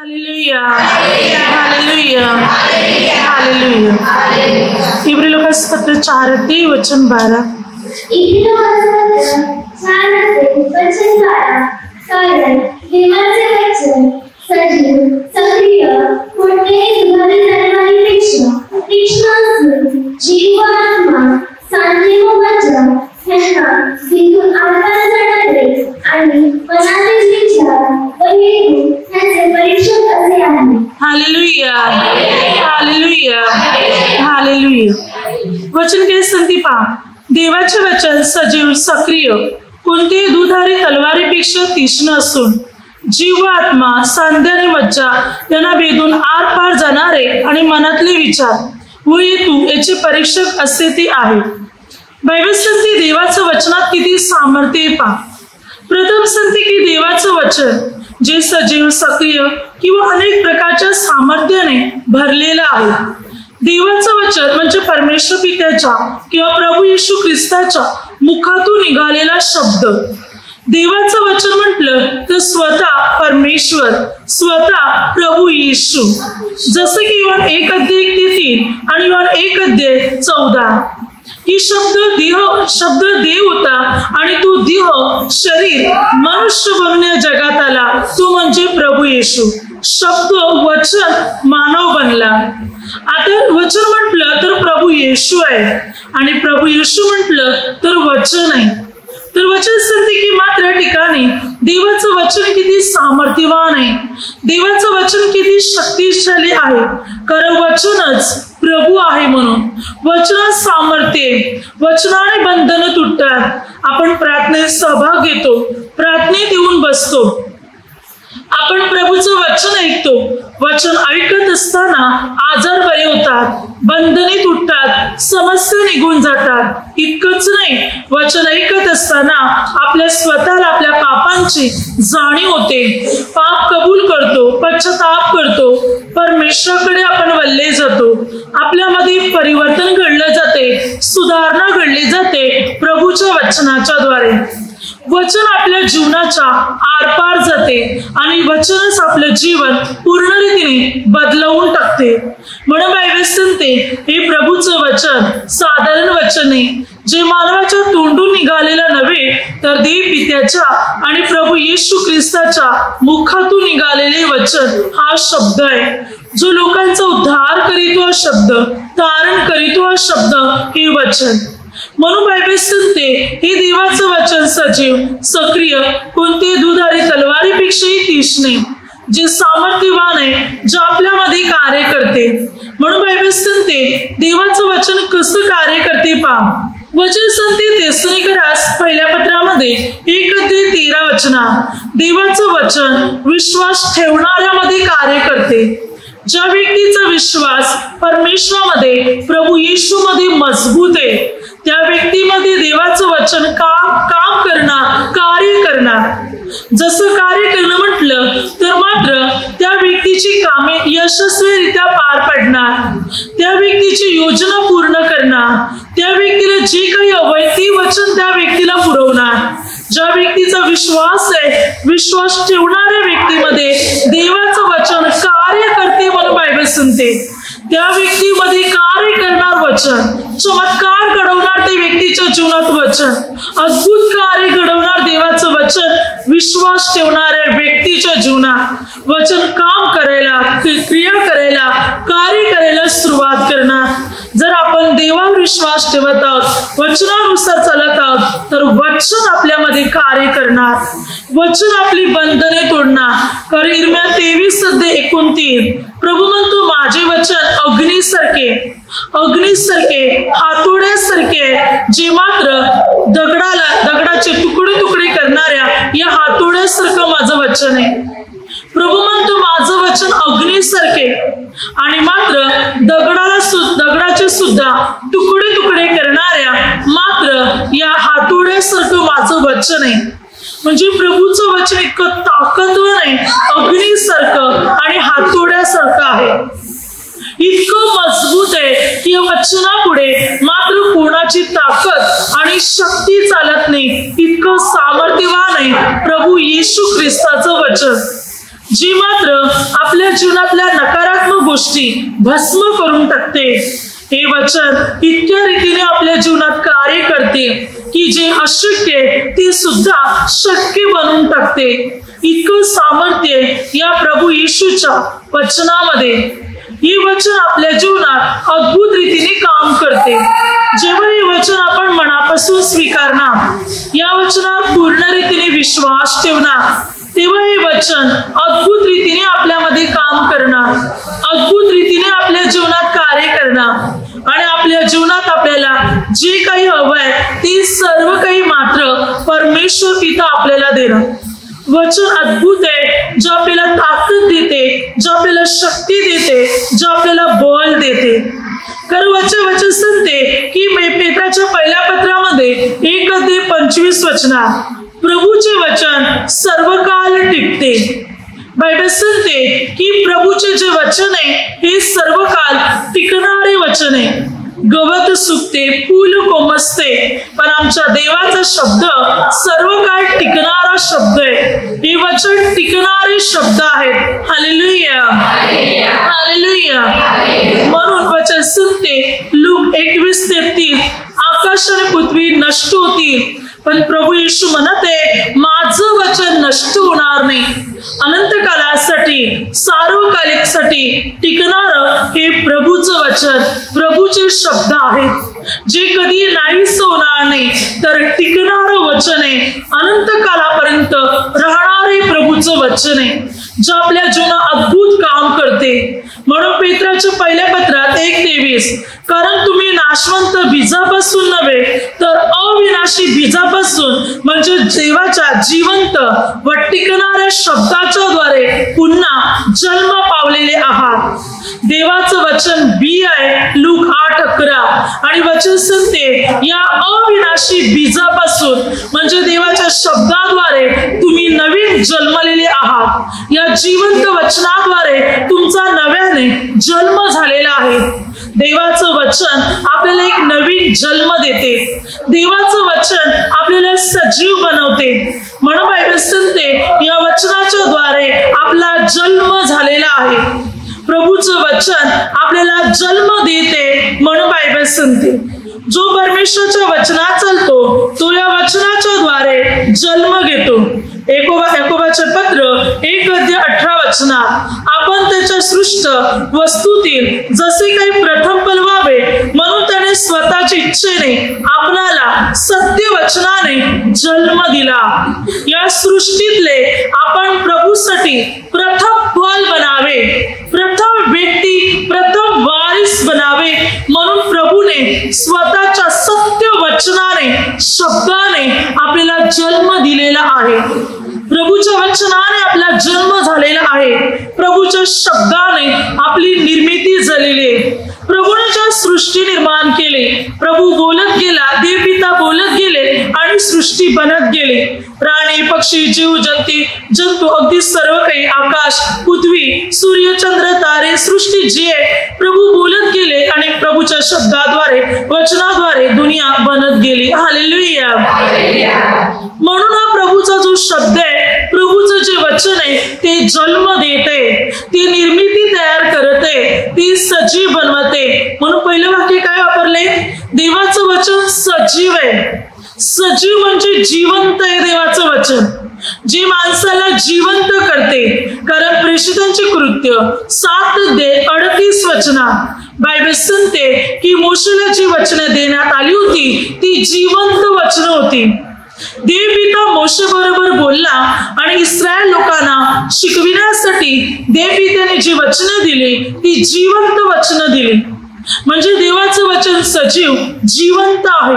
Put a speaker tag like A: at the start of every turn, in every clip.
A: Hallelujah hallelujah hallelujah. इब्री लोकांचं पत्र 4 वचन 12।
B: इब्री लोकांचं पत्र 4 कारण देवाचे वचन सजीव सक्रिय कोणत्याही दुधारी तलवारीपेक्षा तीक्ष्ण असून जीव व आत्मा सांधे व मज्जा ह्यांना तिथून आत्मा जाणते आणि मनाचे विचार व हेतू ह्यांचे परीक्षक असे आहे।
A: Hallelujah hallelujah hallelujah. वचन काय सांगते पहा, देवाचे वचन सजीव सक्रिय कोणत्याही दुधारी तलवारीपेक्षा तीक्ष्ण असून जीव व आत्मा सांधे आणि मज्जा यांना भेदून आरपार जाणारे आणि मनातले विचार व हेतू याचे परीक्षक असे ते आहे। बायबल सांगते देवाचं वचनात किती सामर्थ्य पहा। प्रथम सांगते की देवाचं वचन जे सजीव सक्रिय किंवा अनेक प्रकारच्या सामर्थ्याने भरलेलं आहे। देवाचं वचन म्हणजे परमेश्वर पित्याच्या किंवा प्रभू येशू ख्रिस्ताच्या मुखातून निघालेला शब्द। देवाचं वचन म्हटलं तर स्वतः परमेश्वर, स्वतः प्रभू येशू। जसं की योहान 1:1-3 आणि योहान 1:14 ही शब्द देव होता आणि तो देव शरीर मनुष्य बनण्या जगात आला, तो म्हणजे प्रभू येशू। शब्द वचन मानव बनला। आता वचन म्हटलं तर प्रभू येशू आहे आणि प्रभू येशू म्हटलं तर वचन आहे। तर वचन सांगते की मात्र ठिकाणी देवाचं वचन किती सामर्थ्यवान आहे, देवाचं वचन किती शक्तिशाली आहे, कारण वचनच प्रभू आहे। म्हणून वचनात सामर्थ्य, वचनाने बंधनं तुटतात। आपण प्रार्थनेत सहभाग घेतो, प्रार्थनेत येऊन बसतो, आपण प्रभूचं वचन ऐकतो। वचन ऐकत असताना आजार बरे होतात, बंधने तुटतात, समस्या निघून जातात। इतकंच नाही, वचन ऐकत असताना आपल्या स्वतःला आपल्या पापांची जाणीव होते, पाप कबूल करतो, पश्चाताप करतो, परमेश्वराकडे आपण वळले जातो, आपल्यामध्ये परिवर्तन घडलं जाते, सुधारणा घडली जाते प्रभूच्या वचनाच्या द्वारे। वचन आपल्या जीवनाच्या आरपार जाते आणि वचनच आपलं जीवन पूर्ण रीतीने बदलवून टाकते। म्हणून बायबल सांगते हे प्रभूचं वचन साधारण वचन आहे, जे मानवाच्या तोंडून निघालेलं नव्हे तर देव पित्याच्या आणि प्रभू येशू ख्रिस्ताच्या मुखातून निघालेले वचन हा शब्द आहे, जो लोकांचा उद्धार करीतो हा शब्द, तारण करीतो हा शब्द हे वचन। म्हणून बायबल सांगते हे देवाचं वचन सजीव सक्रिय कोणते दुधारी तलवारीपेक्षाही तीक्ष्ण, जे सामर्थ्यवान आहे, जे आपल्यामध्ये कार्य करते। म्हणून बायबल सांगते देवाचं वचन कसं कार्य करते पहा। वचन सांगते तेसलोनिकरास पहिल्या पत्रामध्ये 1:13 वचनात देवाचं वचन विश्वास ठेवणाऱ्यामध्ये कार्य करते। ज्या व्यक्तीचा विश्वास परमेश्वरामध्ये प्रभू येशू मध्ये मजबूत आहे, त्या व्यक्तीमध्ये देवाचं वचन काम करणार, कार्य करणार। जसं कार्य करणं म्हटलं तर मात्र त्या व्यक्तीची कामे यशस्वीरित्या पार पडणार, त्या व्यक्तीची योजना पूर्ण करणार, त्या व्यक्तीला जे काही हवंय ते वचन त्या व्यक्तीला पुरवणार। ज्या व्यक्तीचा विश्वास आहे, विश्वास ठेवणाऱ्या व्यक्तीमध्ये देवाचं वचन कार्य करते। म्हणून बायबल सांगते त्या व्यक्तीमध्ये कार्य करणार वचन, चमत्कार घडवणार त्या व्यक्तीच्या जीवनात वचन, अद्भुत कार्य घडवणार देवाचं वचन विश्वास ठेवणाऱ्या व्यक्तीच्या जीवनात वचन काम करायला, क्रिया करायला, कार्य करायला सुरुवात करणार। जर आपण देवावर विश्वास ठेवत आहोत, वचनानुसार चालत आहोत, तर वचन आपल्यामध्ये कार्य करणार, वचन आपली बंधने तोडणार। कारण इर्म्या 23:29 प्रभू म्हणतो माझे वचन अग्नीसारखे हातोड्यासारखे, जे मात्र दगडाचे तुकडे करणाऱ्या या हातोड्यासारखं माझं वचन आहे। प्रभू म्हणतो माझं वचन अग्नीसारखे आणि मात्र दगडाचे सुद्धा तुकडे करणाऱ्या मात्र या हातोड्यासारखं माझं वचन आहे। म्हणजे प्रभूचं वचन इतकं ताकदवान आहे, अग्नीसारखं आणि हातोड्यासारखं आहे, इतकं मजबूत आहे की या वचनापुढे मात्र कोणाची ताकद आणि शक्ती चालत नाही। इतकं सामर्थ्यवान आहे प्रभू येशू ख्रिस्ताचं वचन, जे मात्र आपल्या आपल्या जीवनातल्या नकारात्मक गोष्टी भस्म करून टाकते. हे वचन इतक्या रीतीने आपल्या जीवनात कार्य करते की जे अशक्य ते सुद्धा शक्य बनवून टाकते. इतकं सामर्थ्य या प्रभू येशूच्या वचनामध्ये. हे वचन आपल्या जीवनात अद्भुत रीतीने काम करते. जेव्हा हे वचन आपण मनापासून स्वीकारणार, या वचनावर पूर्ण रीतीने विश्वास ठेवणार, तेव्हा हे वचन अद्भुत रीतीने आपल्यामध्ये काम करणार, अद्भुत रीतीने आपल्या जीवनात कार्य करणार आणि आपल्या जीवनात आपल्याला जे काही हवंय ते सर्व काही मात्र परमेश्वर पिता आपल्याला देणार. वचन अद्भुत आहे, जे आपल्याला ताकद देते, जे आपल्याला शक्ती देते, जे आपल्याला बळ देते. कारण वचन सांगते की पेत्राच्या पहिल्या पत्रामध्ये 1:25 वचनात प्रभूचे वचन सर्व काल टिकते. बायबल सांगते की प्रभूचे जे वचन आहे हे सर्व काल टिकणारे वचन आहे. गवत सुकते, फूल कोमसते, पण आमच्या देवाचा शब्द सर्व काळ टिकणारा शब्द आहे. हे वचन टिकणारे शब्द आहेत. Hallelujah, hallelujah. म्हणून वचन सांगते लूक 21:33 आकाश आणि पृथ्वी नष्ट होतील, पण प्रभू येशू म्हणत आहे माझं वचन नष्ट होणार नाही. अनंत कालासाठी, सार्वकालिकसाठी टिकणारं हे प्रभूचं वचन, प्रभूचे शब्द आहेत, जे कधी नाहीच होणार नाही, तर टिकणारं वचन आहे. अनंत कालापर्यंत राहणारे प्रभूचं वचन आहे, जे आपल्या जीवनात अद्भुत काम करते. म्हणून पेत्राच्या पहिल्या पत्रात 1:23 कारण तुम्ही नाशवंत बीजापासून नव्हे तर अविनाशी बीजापासून म्हणजे देवाच्या जिवंत व टिकणाऱ्या शब्दाच्या द्वारे पुन्हा जन्म पावलेले आहात. देवाचं वचन बी आहे. लूक 8:11 आणि वचन सांगते या अविनाशी बीजापासून म्हणजे देवाच्या शब्दाद्वारे तुम्ही नवीन जन्मलेले आहात. या जिवंत वचनाद्वारे तुमचा नव्याने जन्म झालेला आहे. देवाचं वचन आपल्याला एक नवीन जन्म देते. देवाचं वचन आपल्याला सजीव बनवते. म्हणून बायबल सांगते या वचनाच्या द्वारे आपला जन्म झालेला आहे. प्रभूचं वचन आपल्याला जन्म देते. म्हणून बायबल सांगते जो परमेश्वराच्या वचनात चालतो तो या वचनाच्या द्वारे जन्म घेतो. याकोबाचे पत्र 1:18 वचनात आपण त्याच्या सृष्ट वस्तूतील जसे काही प्रथम फल व्हावे म्हणून त्याने स्वतःच्या इच्छेने आपणाला सत्य वचनाने जन्म दिला. या सृष्टीतले आपण प्रभूसाठी प्रथम फल बनावे, प्रथम व्यक्ती, प्रथम वारिस बनावे म्हणून प्रभूने स्वतःच्या सत्य वचनाने, शब्दाने आपल्याला जन्म दिलेला आहे. प्रभूच्या वचनाने आपला जन्म झालेला आहे. प्रभूच्या शब्दाने आपली निर्मिती झालेली आहे. प्रभूने ज्या सृष्टी निर्माण केली, प्रभू बोलत गेला, देवपिता बोलत गेले आणि सृष्टी बनत गेली. प्राणी, पक्षी, जीव जंतू अगदी सर्व काही, आकाश, पृथ्वी, सूर्य, चंद्र, तारे, सृष्टी जी आहे प्रभू बोलत गेले आणि प्रभूच्या शब्दाद्वारे, वचनाद्वारे दुनिया बनत गेली. हालेलुया. म्हणून हा प्रभूचा जो शब्द आहे, प्रभूचं जे वचन आहे ते जन्म देते, ती निर्मिती तयार करते, ती सजीव बनवते. म्हणून पहिलं वाक्य काय वापरले? देवाचं वचन सजीव आहे. सजीव म्हणजे जिवंत आहे. देवाचं वचन जे माणसाला जिवंत करते. कारण प्रेषितांचे कृत्य 7:38 वचनात बायबल सांगते की मोशेला जी वचनं देण्यात आली होती ती जिवंत वचनं होती. देवपिता मोशे बरोबर बोलला आणि इस्रायल लोकांना शिकविण्यासाठी देवपित्याने जी वचनं दिली ती जिवंत वचनं दिली. म्हणजे देवाचं वचन सजीव, जिवंत आहे,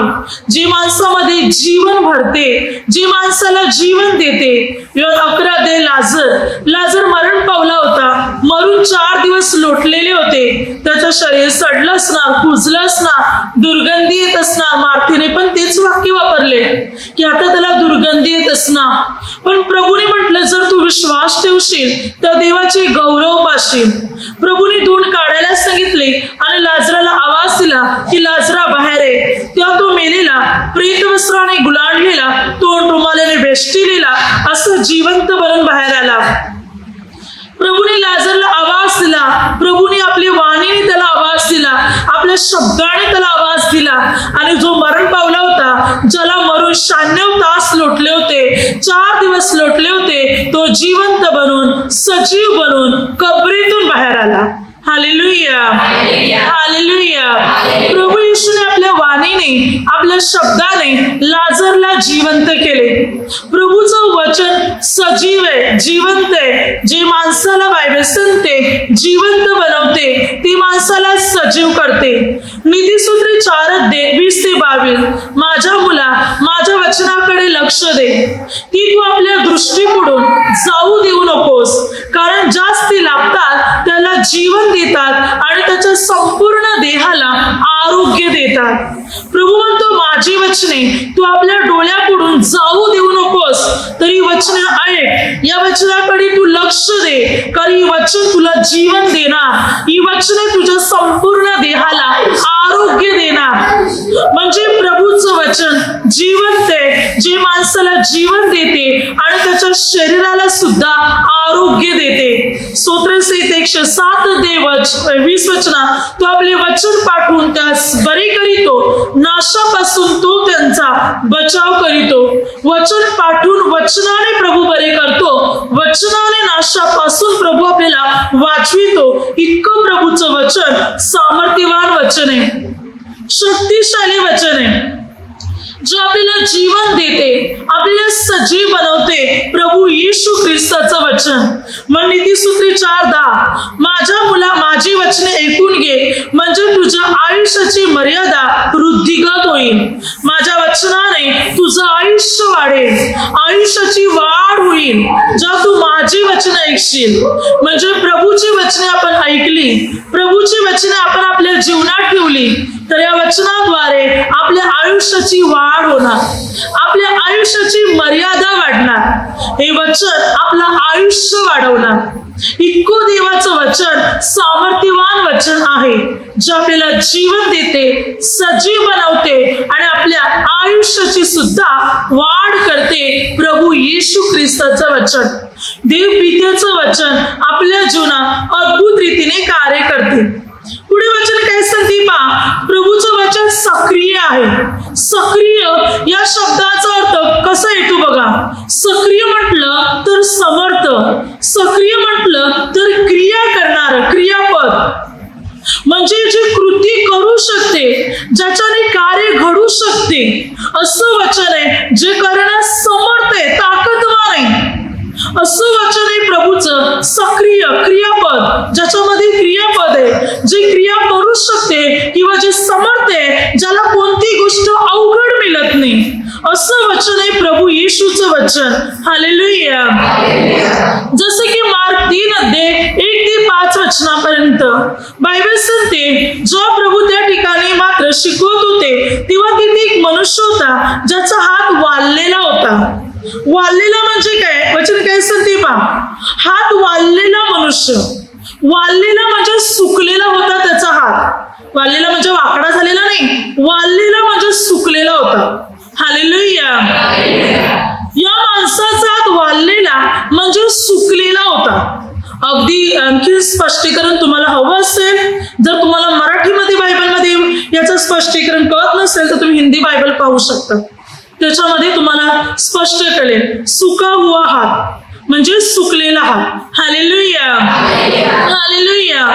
A: जे माणसामध्ये जीवन भरते, जे माणसाला जीवन देते. 11 लाजर मरण पावला होता. मरून 4 दिवस लोटलेले होते. त्याचं शरीर सडलं असणार, कुजलं असणार, दुर्गंधी येत असणार. मार्तीने पण तेच वाक्य वापरले की आता त्याला दुर्गंधी येत असणार. पण प्रभूने म्हटलं जर तू विश्वास ठेवशील तर देवाचे गौरव पाशील. प्रभूने धूण काढायला सांगितले आणि लाजराला आवाज दिला की लाजरा बाहेर आहे. तेव्हा तो मेलेला प्रेत वस्त्राने गुलांडलेला, तोंड रुमालाने वेष्टिलेला असं जिवंत बनून बाहेर आला. प्रभूने लाजरला शब्दाने त्याला आवाज दिला आणि जो मरण पावला होता, ज्याला मरून 96 तास लोटले होते, 4 दिवस लोटले होते, तो जिवंत बनून सजीव बनून कबरीतून बाहेर आला. Hallelujah, hallelujah. प्रभू येशूने आपल्या वाणीने, आपल्या शब्दाने लाजरला जिवंत केले. प्रभूचं वचन सजीव आहे, जिवंत आहे. जे माणसाला बायबल सांगते जिवंत बनवते, ती माणसाला सजीव करते. नीतिसूत्रे 4:20-22. माझ्या मुला, माझ्या वचनाकडे लक्ष दे, ती तू आपल्या दृष्टीपुढून जाऊ देऊ नकोस, कारण जास्ती लाभतात त्याला जीवन देतात आणि त्याच्या संपूर्ण देहाला आरोग्य देतात. प्रभू म्हणतो माझी वचने तू आपल्या डोळ्यापुढून जाऊ देऊ नकोस, तरी वचन ऐक, या वचनाकडे तू लक्ष दे, कारण ही वचन तुला जीवन देणार, ही वचने तुझ्या संपूर्ण देहाला आरोग्य देणार. म्हणजे प्रभूचं वचन जिवंत आहे, जे माणसाला जीवन देते आणि त्याच्या शरीराला सुद्धा आरोग्य देते. स्तोत्रसहित 107:20 तो आपले वचन पाठवून त्यास बरे करीतो, नाशापासून तो त्यांचा बचाव करीतो. वचन पाठवून वचनाने प्रभू बरे करतो, वचनाने नाशापासून प्रभू आपल्याला वाचवितो. इतकं प्रभूचं वचन सामर्थ्यवान वचन आहे, शक्तिशाली वचन आहे, जो आपल्याला जीवन देते, आपल्याला सजीव बनवते. प्रभू येशू ख्रिस्ताचं वचन. मग नीतिसूत्रे 4:10. माझ्या मुला, माझी वचने ऐकून घे, म्हणजे तुझ्या आयुष्याची मर्यादा वृद्धिगत होईल. माझ्या वचनाने तुझं आयुष्य वाढेल, आयुष्याची वाढ होईल, जेव्हा तू माझी वचने ऐकशील. म्हणजे प्रभूची वचने आपण ऐकली, प्रभूची वचने आपण आपल्या जीवनात ठेवली, तर या वचनाद्वारे आपल्या आयुष्याची वाढ होणार, आपल्या आयुष्याची मर्यादा वाढणार. हे वचन आपलं आयुष्य वाढवणार. इतकं देवाचं वचन सामर्थ्यवान वचन आहे, जे आपल्याला जीवन देते, सजीव बनवते आणि आपल्या आयुष्याची सुद्धा वाढ करते. प्रभू येशू ख्रिस्ताचं वचन, देव पित्याचं वचन आपल्या जीवनात अद्भुत रीतीने कार्य करते. पुढे वचन काय सांगते पहा, प्रभूचं वचन सक्रिय आहे. सक्रिय या शब्दाचा अर्थ कसा येतो बघा. सक्रिय म्हटलं तर समर्थ, सक्रिय म्हटलं तर क्रिया करणार, क्रियापद, म्हणजे जी कृती करू शकते, ज्याच्याने कार्य घडू शकते, असं वचन आहे जे करण्यास समर्थ आहे, ताकदवान आहे. असं वचन आहे प्रभूचं सक्रिय क्रियापद, ज्याच्यामध्ये क्रियापद आहे, जे क्रिया करू शकते किंवा जे समर्थ आहे, ज्याला कोणती गोष्ट अवघड मिळत नाही. असं वचन आहे प्रभू येशूचं वचन. हालेलुया. जसं की मार्क 3:1-5 बायबल सांगते, जेव्हा प्रभू त्या ठिकाणी मात्र शिकवत होते, तेव्हा तिथे एक मनुष्य होता ज्याचा हात वाळलेला होता. वाळलेला म्हणजे काय, वचन काय सांगते पहा, हात वाळलेला मनुष्य. वाळलेला म्हणजे सुकलेला होता त्याचा हात. वाळलेला म्हणजे वाकडा झालेला नाही, वाळलेला म्हणजे सुकलेला होता. हालेलुया. या माणसाचा हात वाळलेला म्हणजे सुकलेला होता. अगदी आणखी स्पष्टीकरण तुम्हाला हवं असेल, जर तुम्हाला मराठीमध्ये बायबलमध्ये याचं स्पष्टीकरण कळत नसेल तर तुम्ही हिंदी बायबल पाहू शकता, त्याच्यामध्ये तुम्हाला स्पष्ट कळेल. सुका हुआ हात म्हणजे सुकलेला हात. Hallelujah, hallelujah.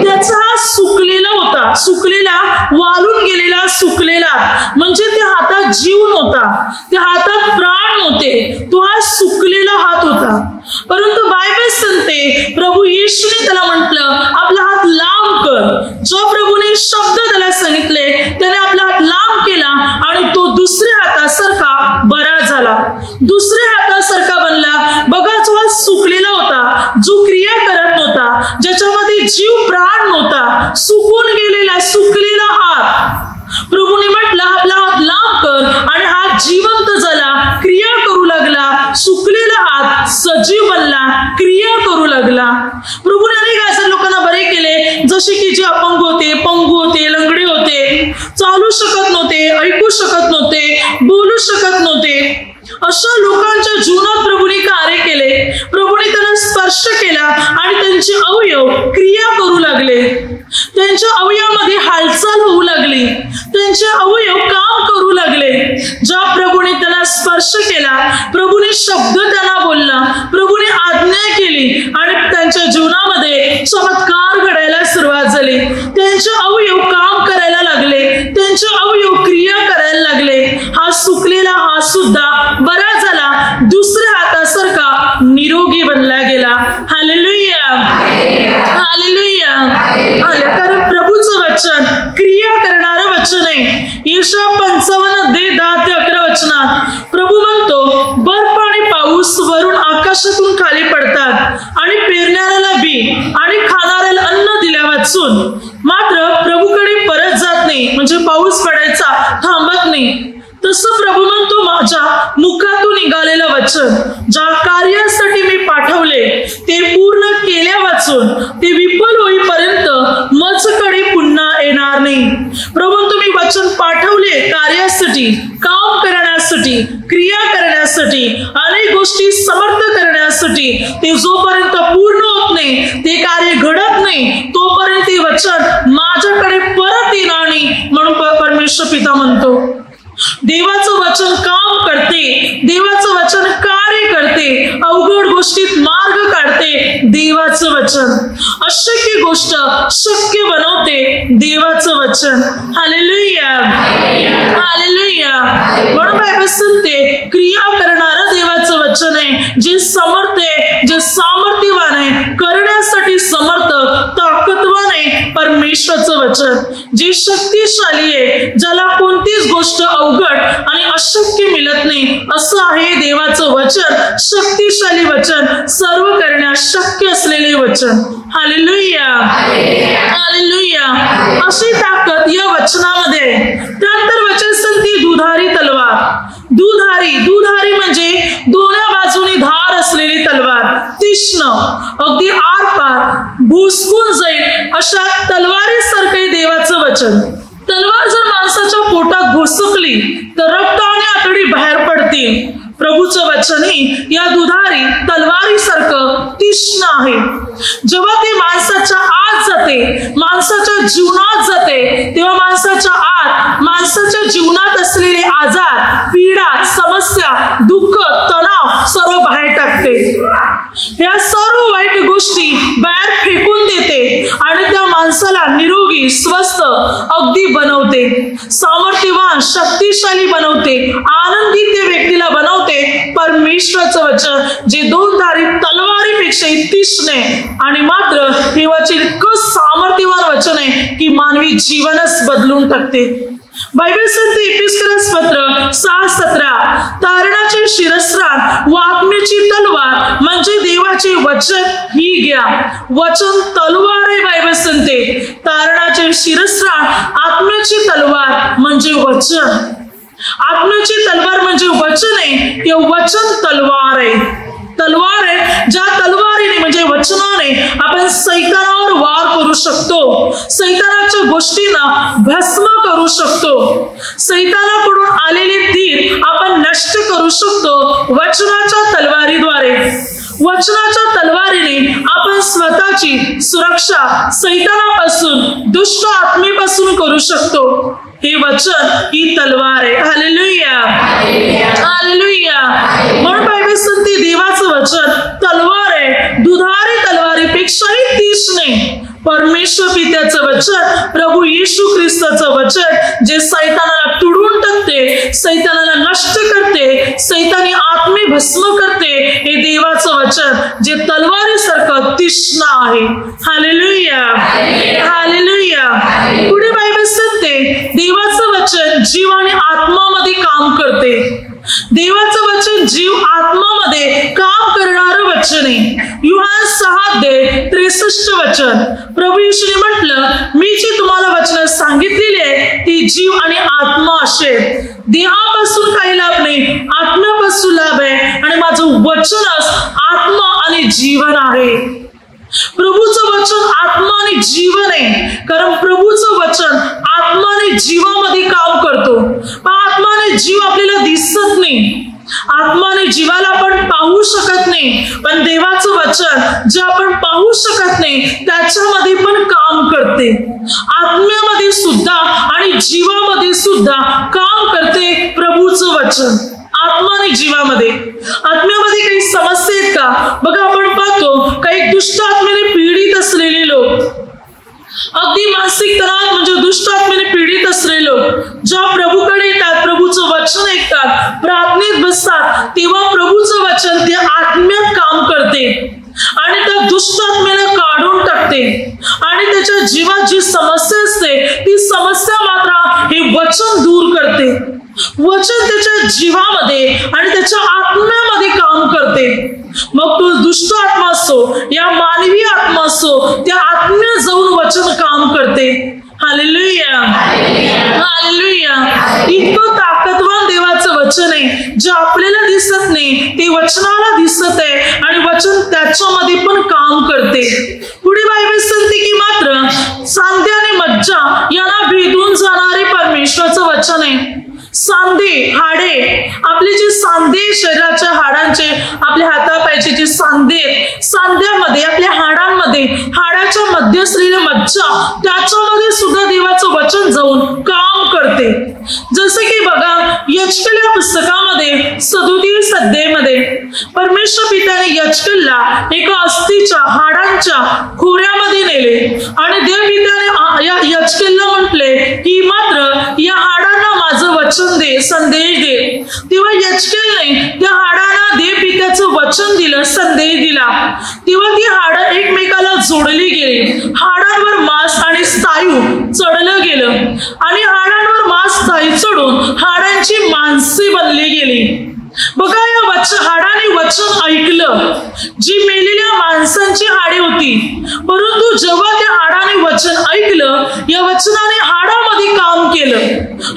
A: त्याचा हात सुकलेला होता, सुकलेला, वाळून गेलेला सुकलेला, म्हणजे त्या हातात जीव नव्हता, त्या हातात प्राण नव्हते, तो हा सुकलेला हात होता. परंतु बायबल सांगते प्रभू येशूने त्याला म्हटलं आपला हात लांब कर. जो प्रभूने शब्द त्याला सांगितले त्याने आपला हात लांब केला आणि तो दुसऱ्या हातासारखा बरा झाला, दुसऱ्या हातासारखा बनला. बघा, जो हात सुकलेला होता, जो क्रिया करत नव्हता, ज्याच्यामध्ये जीव प्राण नव्हता, सुकून गेलेला सुकलेला हात, प्रभूने म्हटलं आपला हात लांब कर आणि हात जिवंत झाला, क्रिया करू लागला. सुकलेला हात सजीव बनला, क्रिया करू लागला. प्रभूने अनेक अशा लोकांना बरे केले, जसे की जे अपंग होते, पंगू होते, लंगडे होते, चालू शकत नव्हते, ऐकू शकत नव्हते, बोलू शकत नव्हते. अशा लोकांच्या जीवनात प्रभूने कार्य केले. प्रभूने त्यांना स्पर्श केला आणि त्यांचे अवयव क्रिया करू लागले. त्यांच्या अवयवामध्ये हालचाल होऊ लागली, त्यांचे अवयव काम करू लागले. ज्या प्रभूने त्यांना स्पर्श केला, प्रभूने शब्द त्यांना बोलला, प्रभूने आज्ञा केली आणि त्यांच्या जीवनामध्ये चमत्कार घडायला सुरुवात झाली. त्यांचे अवयव काम करायला लागले, त्यांचे अवयव क्रिया करायला लागले. हा सुकलेला हात सुद्धा बरा झाला, दुसऱ्या हातासारखा निरोगी बनला गेला. Hallelujah, hallelujah. कारण प्रभूचं वचन क्रिया करणारं वचन आहे. यशा 55:10-11 वचनात प्रभू म्हणतो, बर्फ आणि पाऊस वरून आकाशातून खाली पडतात आणि पेरणाऱ्याला बी आणि खाणाऱ्याला अन्न दिल्या वाचून मात्र प्रभूकडे परत जात नाही, म्हणजे पाऊस पडायचा थांबत नाही. तसं प्रभू म्हणतो, माझ्या मुखातून निघालेलं वचन ज्या कार्यासाठी मी पाठवले ते पूर्ण केल्या वाचून ते विफल होईपर्यंत माझ्याकडे पुन्हा येणार नाही. प्रभू तुम्ही वचन पाठवले कार्यासाठी, काम करण्यासाठी, क्रिया करण्यासाठी, अनेक गोष्टी समर्थ करण्यासाठी, ते जोपर्यंत पूर्ण होत नाही, ते कार्य घडत नाही, तोपर्यंत ते वचन माझ्याकडे परत येणार नाही. म्हणून परमेश्वर पिता म्हणतो, देवाचं वचन काम करते, देवाचं वचन कार्य करते, अवघड गोष्टीत मार्ग काढते. देवाचं वचन अशक्य गोष्ट शक्य बनवते. देवाचं वचन. Hallelujah, hallelujah. म्हणून बायबल सांगते, क्रिया करणारं देवाचं वचन आहे, जे समर्थ आहे, जे सामर्थ्यवान आहे, करण्यासाठी समर्थ, ताकदवान आहे. परमेश्वरचं वचन जे शक्तिशाली आहे, ज्याला कोणतीच गोष्ट अवघड आणि अशक्य मिळत नाही, असं आहे देवाचं वचन. शक्तिशाली वचन, सर्व करण्यास शक्य असलेले वचन. Hallelujah, hallelujah. अशी ताकद या वचनामध्ये. त्यानंतर वचन सांगते दुधारी तलवार. दुधारी म्हणजे दोन्ही बाजूनी धार असलेली तलवार, तीक्ष्ण, अगदी आरपार भुसकून जाईल अशा तलवारीसारखे देवाचं वचन. तलवार जर माणसाच्या पोटात घुसकली तर रक्त आणि आतडी बाहेर पडतील. प्रभूचं वचनही या दुधारी तलवारीसारखं तीक्ष्ण आहे. जेव्हा ती माणसाच्या आत जाते, माणसाच्या जीवनात जाते, तेव्हा माणसाच्या आत, माणसाच्या जीवनात असलेले आजार, पीडा, समस्या, दुःख, तणाव सर्व बाहेर टाकते. या सर्व वाईट गोष्टी बाहेर फेकून देते आणि त्या माणसाला निरोगी, स्वस्थ अगदी बनवते, सामर्थ्यवान, शक्तिशाली बनवते, आनंदी त्या व्यक्तीला बनवते. परमेश्वराचं वचन जे दोनधारी तलवारीपेक्षा तीक्ष्ण आहे आणि मात्र हे वचन इतकं सामर्थ्यवान वचन आहे की मानवी जीवनच बदलून टाकते. बायबल सांगते एफेसकरास पत्र 6:17, तारणाचे शिरस्त्राण व आत्म्याची तलवार म्हणजे देवाचे वचन ही घ्या. वचन तलवार आहे. बायबल सांगते तारणाचे शिरस्त्राण, आत्म्याची तलवार म्हणजे वचन. आत्म्याची तलवार म्हणजे वचन आहे, ते वचन तलवार आहे. तलवार आहे ज्या तलवारीने म्हणजे वचनाने आपण सैतानावर वार करू शकतो, सैतानाच्या गोष्टींना भस्म करू शकतो, सैतानाकडून आलेले तीर आपण नष्ट करू शकतो वचनाच्या तलवारीद्वारे. वचनाच्या तलवारीने आपण स्वतःची सुरक्षा सैतानापासून, दुष्ट आत्मेपासून करू शकतो. हे वचन ही तलवार आहे. Hallelujah, hallelujah. म्हणून बायबल सांगते देवाचं वचन तलवार आहे, दुधारी तलवारीपेक्षाही तीक्ष्ण आहे. परमेश्वर पित्याचं वचन, प्रभू येशू ख्रिस्ताचं वचन जे सैतानाला तुडवून टाकते, सैतानाला नष्ट करते, सैतानी आत्मे भस्म करते, हे देवाचं वचन जे तलवारीसारखं तीक्ष्ण आहे. Hallelujah, hallelujah. पुढे बायबल सांगते देवाचं वचन जीव आणि आत्मामध्ये काम करते. देवाचं वचन जीव आत्मामध्ये काम करणारं वचन आहे. युहान 6:63 वचन. प्रभू येशूने म्हटलं, मी जी तुम्हाला वचन सांगितलेली आहे ती जीव आणि आत्मा असे. देहापासून काही लाभ नाही, आत्म्यापासून लाभ आहे आणि माझं वचनच आत्मा आणि जीवन आहे. प्रभूचं वचन आत्मा आणि जीवन आहे, कारण प्रभूचं वचन आत्मा आणि जीवामध्ये काम करतो. पण आत्मा आणि जीव आपल्याला दिसत नाही, आत्माने जीवाला आपण पाहू शकत नाही, पण देवाचं वचन जे आपण पाहू शकत नाही त्याच्यामध्ये पण काम करते. करते, आत्म्यामध्ये सुद्धा आणि जीवामध्ये सुद्धा काम करते प्रभूचं वचन. आत्मा आणि जीवामध्ये, आत्म्यामध्ये काही समस्या आहेत का? बघा, आपण पाहतो काही दुष्ट आत्म्याने पीडित असलेले लोक, अगदी मानसिक तणाव म्हणजे दुष्ट आत्म्याने पीडित असलेले लोक जेव्हा प्रभूकडे येतात, प्रभूचं वचन ऐकतात, प्रार्थनेत बसतात, तेव्हा प्रभूचं वचन त्या आत्म्यात काम करते आणि त्या दुष्ट आत्म्याला काढून टाकते आणि त्याच्या जीवात जी समस्या असते ती समस्या मात्र हे वचन दूर करते. वचन त्याच्या जीवामध्ये आणि त्याच्या आत्म्यामध्ये काम करते. मग तो दुष्ट आत्मा असो या मानवी आत्मा असो, त्या आत्म्यात जाऊन वचन काम करते. Hallelujah, hallelujah. इतकं ताकदवान देवाचं वचन आहे, जे आपल्याला दिसत नाही ते वचनाला दिसत आहे आणि वचन त्याच्यामध्ये पण काम करते. पुढे बायबल सांगते की मात्र सांधे आणि मज्जा यांना भेदून जाणारे परमेश्वराचं वचन आहे. सांधे, हाडे, आपले जे सांधे शरीराच्या हाडांचे, आपल्या हातापायचे जे सांधे, सांध्यामध्ये आपल्या हाडांमध्ये, हाडाच्या मध्ये असलेल्या मज्जा, त्याच्यामध्ये सुद्धा देवाचं वचन जाऊन काम करते. जसं की बघा, यजकेल या पुस्तकामध्ये 37 अध्यायामध्ये परमेश्वर पित्याने यजकेलला एका अस्थिच्या हाडांच्या खोऱ्यामध्ये नेले आणि देव पित्याने या यजकेलला म्हटले की मात्र या हाडांना माझं वचन दे, संदेश दे. तेव्हा यजकेलने त्या हाडांना देव पित्याचं वचन दिलं, संदेश दिला. तेव्हा ती हाडं एकमेकाला जोडली गेली, हाडांवर मांस आणि स्नायू चढलं गेलं आणि हाडांवर मांस स्नायू चढून हाडांची माणसे बनली गेली. बघा, या हाडाने वचन ऐकलं, जी मेलेल्या माणसांची हाडे होती, परंतु जेव्हा त्या हाडाने वचन ऐकलं, या वचनाने हाडामध्ये काम केलं,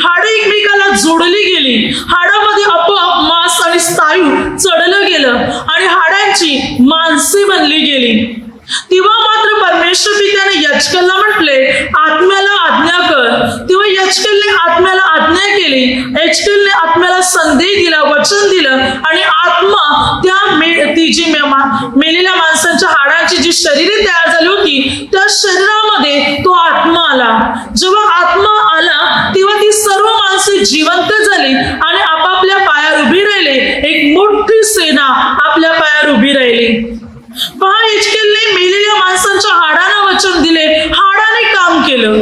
A: हाडे एकमेकाला जोडली गेली, हाडामध्ये आपोआप मांस आणि स्नायू चढलं गेलं आणि हाडांची माणसे बनली गेली. तेव्हा मात्र परमेश्वर पित्याने यजकेलला म्हटले, आत्म्याला आज्ञा कर. तेव्हा यजकेलने आत्म्याला आज्ञा केली, यजकेलने आत्म्याला संदेश दिला, वचन दिलं आणि आत्मा त्या ती जी मेलेल्या माणसांच्या हाडांची जी शरीरे तयार झाली होती त्या शरीरामध्ये तो आत्मा आला. जेव्हा आत्मा आला तेव्हा ती सर्व माणसे जिवंत झाली आणि आपापल्या पायावर उभी राहिले. एक मोठी सेना आपल्या पायावर उभी राहिली. पहा, यजकेलने मेलेल्या माणसांच्या हाडांना वचन दिले, हाडाने काम केलं,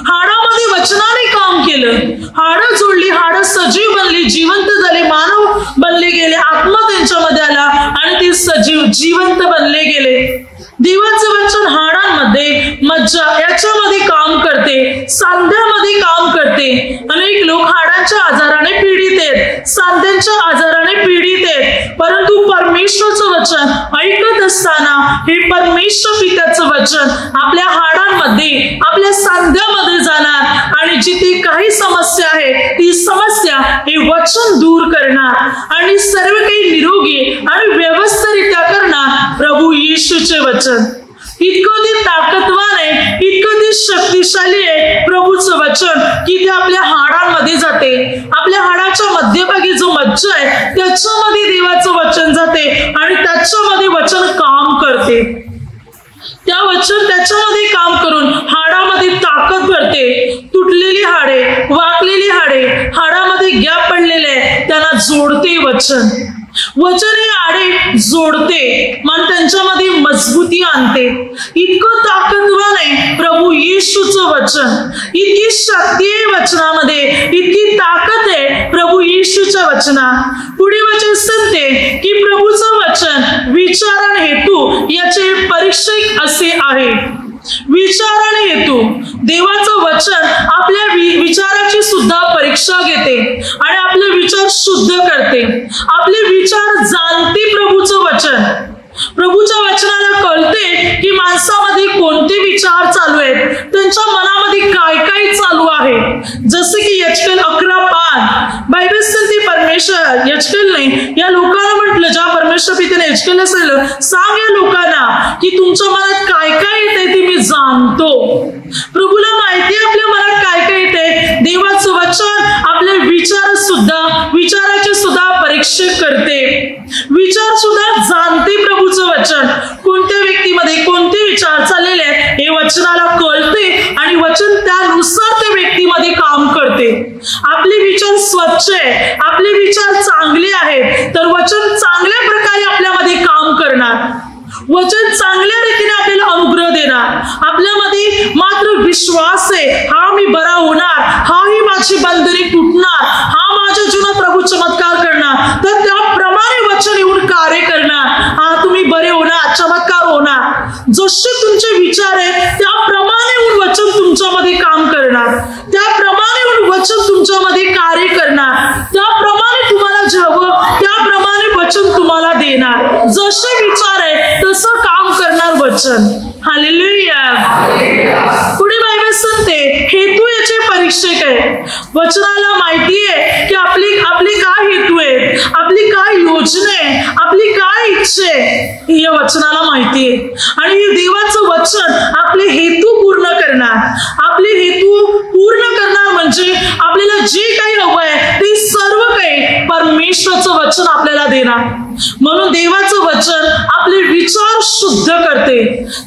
A: हाडामध्ये वचनाने काम केलं, हाडं जोडली, हाडं सजीव बनली, जिवंत झाले, मानव बनले गेले, आत्मा त्यांच्यामध्ये आला आणि ते सजीव जिवंत बनले गेले. देवाचं वचन हाडांमध्ये, मज्जा याच्यामध्ये काम करते, सांध्यामध्ये काम करते. अनेक लोक हाडांच्या आजाराने पीडित आहेत, सांध्यांच्या आजाराने पीडित आहेत, परंतु परमेश्वरचं वचन ऐकत असताना हे परमेश्वर पित्याचं वचन आपल्या हाडांमध्ये, आपल्या सांध्यामध्ये जाणार आणि जिथे काही समस्या आहे ती समस्या हे वचन दूर करणार आणि सर्व काही निरोगी आणि व्यवस्थितरित्या करणार प्रभू येशूचे वचन. इतकं ते ताकदवान आहे, इतकं ते शक्तिशाली आहे प्रभूचं वचन की ते आपल्या हाडांमध्ये जाते. आपल्या हाडाच्या मध्यभागी जो मज्जा आहे त्याच्यामध्ये देवाचं वचन जाते आणि त्याच्यामध्ये वचन काम करते. त्या वचन त्याच्यामध्ये काम करून हाडामध्ये ताकद भरते. तुटलेली हाडे, वाकलेली हाडे, हाडामध्ये गॅप पडलेले त्यांना जोडते वचन. वचन हे हाडे जोडते, मन त्यांच्यामध्ये मजबूती आणते. इतकं ताकदवान आहे प्रभू येशूचं वचन, इतकी शक्ती आहे वचनामध्ये, इतकी ताकद आहे प्रभू येशूच्या वचनात. पुढे वचन सांगते की प्रभूचं वचन विचार आणि हेतू याचे परीक्षक असे आहे. विचार आणि हेतू, देवाचं वचन आपल्या विचाराची सुद्धा परीक्षा घेते आणि आपले विचार शुद्ध करते. आपले विचार जाणते प्रभूचं वचन. प्रभूच्या वचनाला कळते की माणसामध्ये कोणते विचार चालू आहेत, त्यांच्या मनामध्ये काय काय चालू आहे. जसे की यजकेल 11:5 बायबल सांगते, परमेश्वर यजकेलने या लोकांना म्हटलं, ज्या परमेश्वर पित्याने यजकेलला सांगितलं, सांग या लोकांना की तुमच्या मनात काय काय येते ते मी जाणतो. प्रभूला माहिती आहे आपल्या मनात काय काय येते. देवाचं वचन आपल्या विचाराचे सुद्धा परीक्षा करते, विचार सुद्धा जाणते. प्रभूचं वचन कोणत्या व्यक्तीमध्ये कोणते विचार चाललेले आहेत हे वचनाला कळते विचारानुसार त्या व्यक्तीमध्ये काम करते. आपले विचार स्वच्छ आहे, आपले विचार चांगले आहेत, तर वचन चांगल्या प्रकारे आपल्यामध्ये काम करणार. वचन चांगल्या रीतीने आपल्याला अनुग्रह देणार. आपल्यामध्ये मात्र विश्वास आहे, हा मी बरा होणार, हा ही माझी बंधने तुटणार, हा माझ्या जीवनात प्रभू चमत्कार करणार, तर त्याप्रमाणे वचन येऊन कार्य करणार. हा तुम्ही बरे होणार, चमत्कार होणार. जसे तुमचे विचार आहेत त्याप्रमाणे येऊन वचन तुमच्यामध्ये काम करणार, त्याप्रमाणे येऊन वचन तुमच्यामध्ये कार्य करणार, त्याप्रमाणे तुम्हाला जे हवं त्याप्रमाणे वचन तुम्हाला देणार. जसे विचार आहे तसं काम करणार वचन. हालेलुया. पुढे बायबल सांगते हेतू याचे परीक्षक आहे. वचनाला माहिती आहे की आपली काय हेतू आहे, आपली काय योजना आहे, आपली काय इच्छा आहे, या वचनाला माहिती आहे. आणि हे देवाचं वचन आपले हेतू पूर्ण करणार. आपले हेतू पूर्ण करणार म्हणजे आपल्याला जे काही हवं आहे ते सर्व काही परमेश्वराचं वचन आपल्याला देणार. म्हणून देवाचं वचन आपले विचार शुद्ध करते.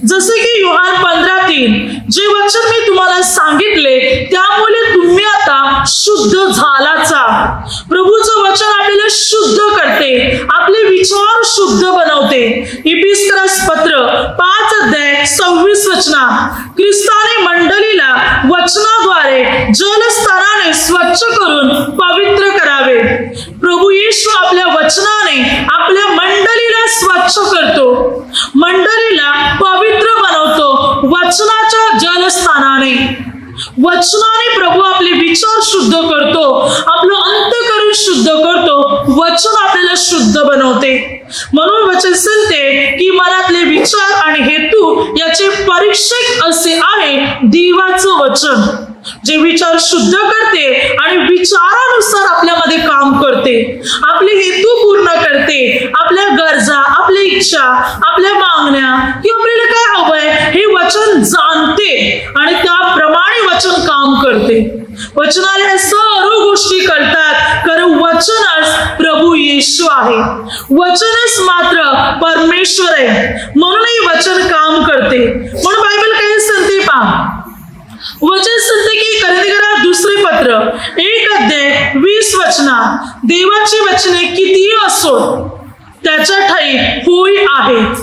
A: जसे की योहान 15:3, जे वचन मी तुम्हाला सांगितले त्यामुळे तुम्ही आता शुद्ध झालाचा. प्रभूचं वचन आपल्याला शुद्ध करते, आपले विचार शुद्ध बनवते. इफिसियन्स पत्र 5:26 ख्रिस्ताने मंडळीला वचनाद्वारे जलस्नानाने स्वच्छ करून पवित्र करावे. प्रभू येशू आपल्या वचनाने आपल्या मंडळीला स्वच्छ करतो, मंडळीला पवित्र बनवतो. वचनाच्या जलस्नानाने, वचनाने प्रभू आपले विचार शुद्ध करतो, आपलं अंतःकरण शुद्ध करतो. वचन आपल्याला शुद्ध बनवते. म्हणून वचन सांगते की मनातले विचार आणि हेतू याचे परीक्षक असे आहे देवाचं वचन, जे विचार शुद्ध करते आणि विचारानुसार आपल्यामध्ये काम करते, आपले हेतू पूर्ण करते. आपल्या गरजा, आपल्या इच्छा, आपल्या मागण्या किंवा आपल्याला काय हवंय हे वचन जाणते आणि त्याप्रमाणे वचन काम करते. वचनाने सर्व गोष्टी करतात, कारण वचनच प्रभू येशू आहे, वचनच मात्र परमेश्वर आहे. म्हणूनही वचन काम करते. म्हणून बायबल काय सांगते पहा, वचन सांगते की कोरिंथीकरास दुसरे पत्र 1:20 देवाची वचने किती असो त्याच्या ठाई होय आहेत.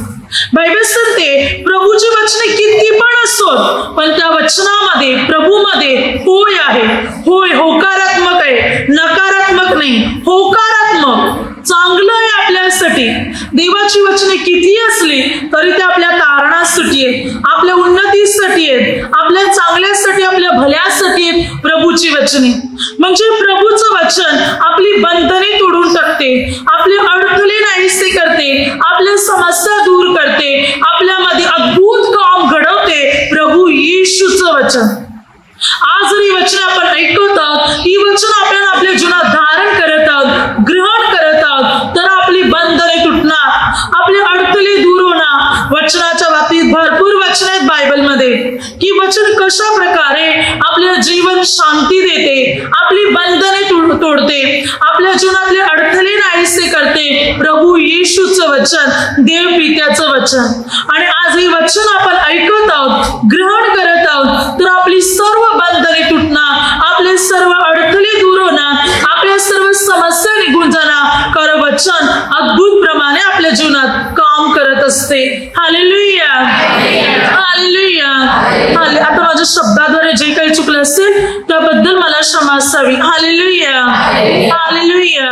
A: बायबल सांगते प्रभूची वचने किती पण असोत पण त्या वचनामध्ये प्रभूमध्ये होय आहे. होय होकारात्मक आहे, नकारात्मक नाही, होकारात्मक चांगलं आहे आपल्यासाठी. देवाची वचने किती असली तरी ते आपल्या तारणासाठी आहेत, आपल्या उन्नतीसाठी आहेत, आपल्या चांगल्यासाठी, आपल्या भल्यासाठी आहेत प्रभूची वचने. म्हणजे प्रभूचं वचन आपली बंधने तोडून टाकते, आपले अडथळे नाहीसे करते, आपल्या समस्या दूर करते, आपल्यामध्ये अद्भुत काम घडवते प्रभू येशूचं वचन. आज जर ही वचन आपण ऐकत आहोत, ही वचन आपल्याला आपल्या जीवनात धारण करत आहोत, ग्रहण करत आहोत, तर आपली बंधने तुटणार, आपले अडथळे दूर होणार. वचनाच्या बाबतीत भरपूर वचन आहेत बायबलमध्ये की वचन कशा प्रकारे आपल्या जीवन शांती देते, आपली बंधने तोडते, आपल्या जीवनातले अडथळे नाहीसे करते प्रभू येशूचं वचन, देव पित्याचं वचन. आणि आज हे वचन आपण ऐकत आहोत, ग्रहण करत आहोत, तर आपली सर्व बंधने तुटणार, आपले सर्व अडथळे दूर होणार, आपल्या सर्व समस्या निघून जाणार, कारण वचन अद्भुत प्रमाणे आपल्या जीवनात काम करत असते. Hallelujah, hallelujah. आता माझ्या शब्दाद्वारे जे काही चुकलं असेल त्याबद्दल मला क्षमा असावी. Hallelujah, hallelujah.